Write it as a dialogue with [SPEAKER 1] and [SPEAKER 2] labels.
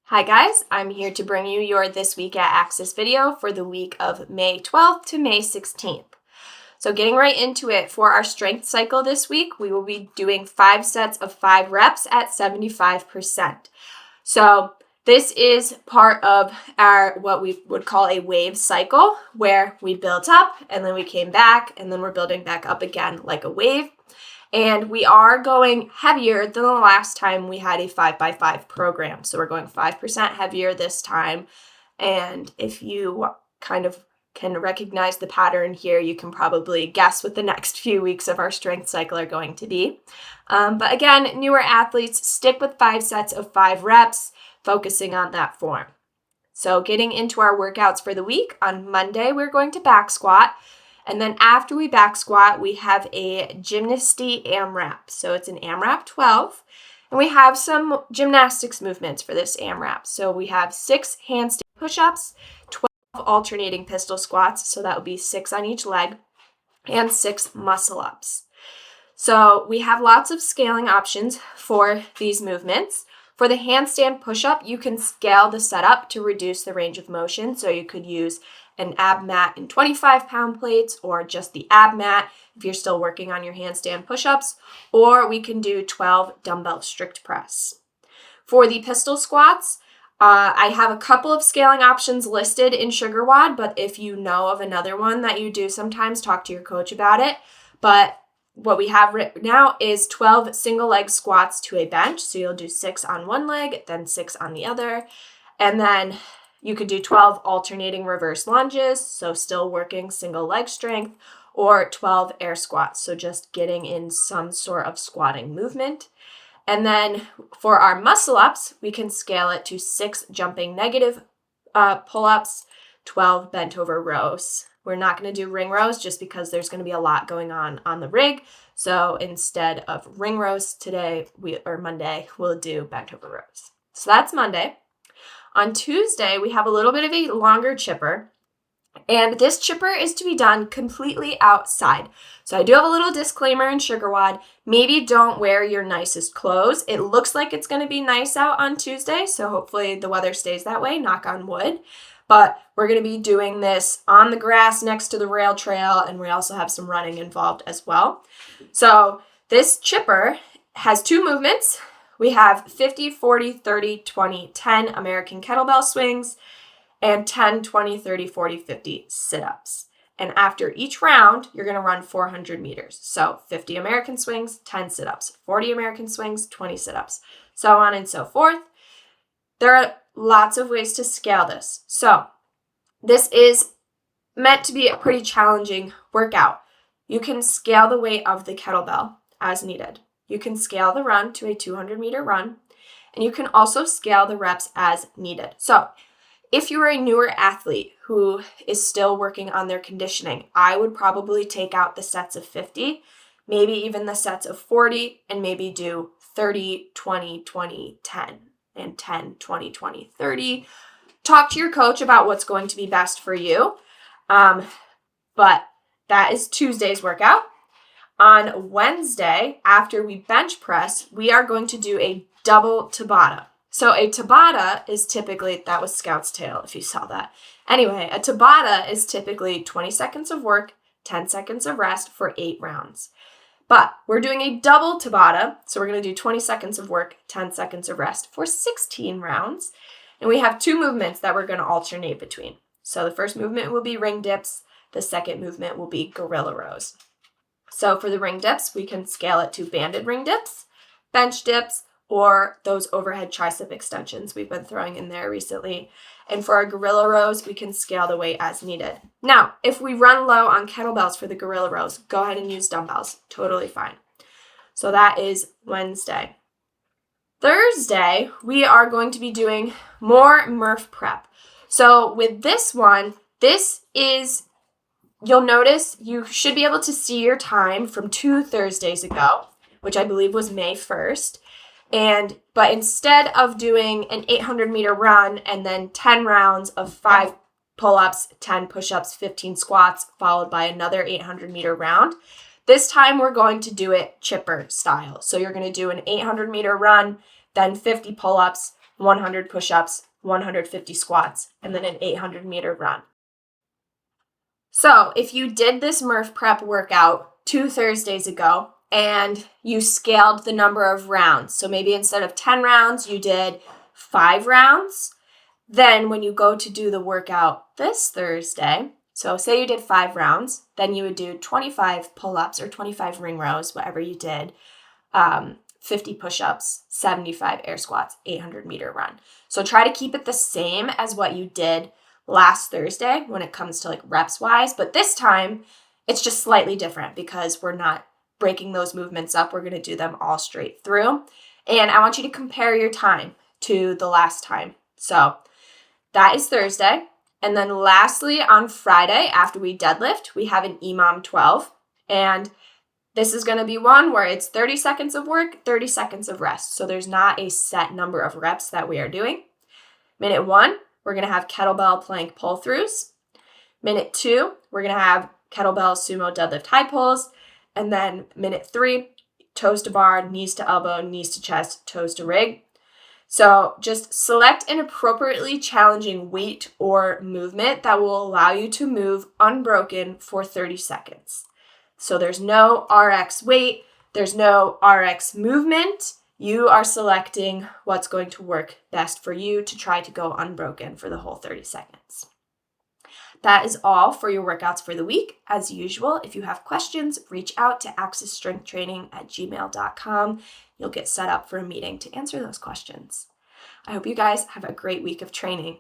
[SPEAKER 1] Hi guys, I'm here to bring you your This Week at Axis video for the week of May 12th to May 16th. So getting right into it, for our strength cycle this week, we will be doing 5 sets of 5 reps at 75%. So this is part of our what we would call a wave cycle, where we built up and then we came back and then we're building back up again like a wave. And we are going heavier than the last time we had a 5x5 program. So we're going 5% heavier this time. And if you kind of can recognize the pattern here, you can probably guess what the next few weeks of our strength cycle are going to be. But again, newer athletes, stick with 5 sets of 5 reps, focusing on that form. So getting into our workouts for the week, on Monday, we're going to back squat. And then after we back squat, we have a Gymnasty AMRAP. So it's an AMRAP 12. And we have some gymnastics movements for this AMRAP. So we have 6 handstand push-ups, 12 alternating pistol squats. So that would be 6 on each leg, and 6 muscle-ups. So we have lots of scaling options for these movements. For the handstand push-up, you can scale the setup to reduce the range of motion. So you could use an ab mat and 25-pound plates, or just the ab mat if you're still working on your handstand push-ups, or we can do 12 dumbbell strict press. For the pistol squats, I have a couple of scaling options listed in SugarWOD, but if you know of another one that you do sometimes, talk to your coach about it. But what we have right now is 12 single leg squats to a bench. So you'll do 6 on one leg, then 6 on the other. And then you could do 12 alternating reverse lunges, so still working single leg strength, or 12 air squats, so just getting in some sort of squatting movement. And then for our muscle ups, we can scale it to 6 jumping negative pull-ups, 12 bent over rows. We're not going to do ring rows just because there's going to be a lot going on the rig. So instead of ring rows today, Monday, we'll do bent over rows. So that's Monday. On Tuesday, we have a little bit of a longer chipper, and this chipper is to be done completely outside. So I do have a little disclaimer in SugarWOD. Maybe don't wear your nicest clothes. It looks like it's going to be nice out on Tuesday, so hopefully the weather stays that way, knock on wood. But we're going to be doing this on the grass next to the rail trail, and we also have some running involved as well. So this chipper has 2 movements. We have 50, 40, 30, 20, 10 American kettlebell swings, and 10, 20, 30, 40, 50 sit-ups. And after each round, you're going to run 400 meters. So 50 American swings, 10 sit-ups, 40 American swings, 20 sit-ups, so on and so forth. There are lots of ways to scale this. So this is meant to be a pretty challenging workout. You can scale the weight of the kettlebell as needed. You can scale the run to a 200-meter run, and you can also scale the reps as needed. So if you're a newer athlete who is still working on their conditioning, I would probably take out the sets of 50, maybe even the sets of 40, and maybe do 30, 20, 20, 10, and 10, 20, 20, 30. Talk to your coach about what's going to be best for you. But that is Tuesday's workout. On Wednesday, after we bench press, we are going to do a double Tabata. So a Tabata is typically, that was Scout's tail if you saw that. Anyway, a Tabata is typically 20 seconds of work, 10 seconds of rest for 8 rounds. But we're doing a double Tabata, so we're going to do 20 seconds of work, 10 seconds of rest for 16 rounds. And we have 2 movements that we're going to alternate between. So the first movement will be ring dips. The second movement will be gorilla rows. So for the ring dips, we can scale it to banded ring dips, bench dips, or those overhead tricep extensions we've been throwing in there recently. And for our gorilla rows, we can scale the weight as needed. Now, if we run low on kettlebells for the gorilla rows, go ahead and use dumbbells. Totally fine. So that is Wednesday. Thursday, we are going to be doing more Murph prep. So with this one, you'll notice you should be able to see your time from 2 Thursdays ago, which I believe was May 1st. But instead of doing an 800-meter run and then 10 rounds of 5 pull-ups, 10 push-ups, 15 squats, followed by another 800-meter round, this time we're going to do it chipper style. So you're going to do an 800-meter run, then 50 pull-ups, 100 push-ups, 150 squats, and then an 800-meter run. So if you did this Murph Prep workout 2 Thursdays ago and you scaled the number of rounds, so maybe instead of 10 rounds, you did 5 rounds, then when you go to do the workout this Thursday, so say you did 5 rounds, then you would do 25 pull-ups or 25 ring rows, whatever you did, 50 push-ups, 75 air squats, 800-meter run. So try to keep it the same as what you did last Thursday when it comes to like reps wise, but this time it's just slightly different because we're not breaking those movements up. We're going to do them all straight through. And I want you to compare your time to the last time. So that is Thursday. And then lastly, on Friday, after we deadlift, we have an EMOM 12. And this is going to be one where it's 30 seconds of work, 30 seconds of rest. So there's not a set number of reps that we are doing. Minute 1, we're going to have kettlebell plank pull-throughs. Minute 2, we're going to have kettlebell sumo deadlift high pulls. And then minute 3, toes to bar, knees to elbow, knees to chest, toes to rig. So just select an appropriately challenging weight or movement that will allow you to move unbroken for 30 seconds. So there's no RX weight, there's no RX movement. You are selecting what's going to work best for you to try to go unbroken for the whole 30 seconds. That is all for your workouts for the week. As usual, if you have questions, reach out to accessstrengthtraining@gmail.com. You'll get set up for a meeting to answer those questions. I hope you guys have a great week of training.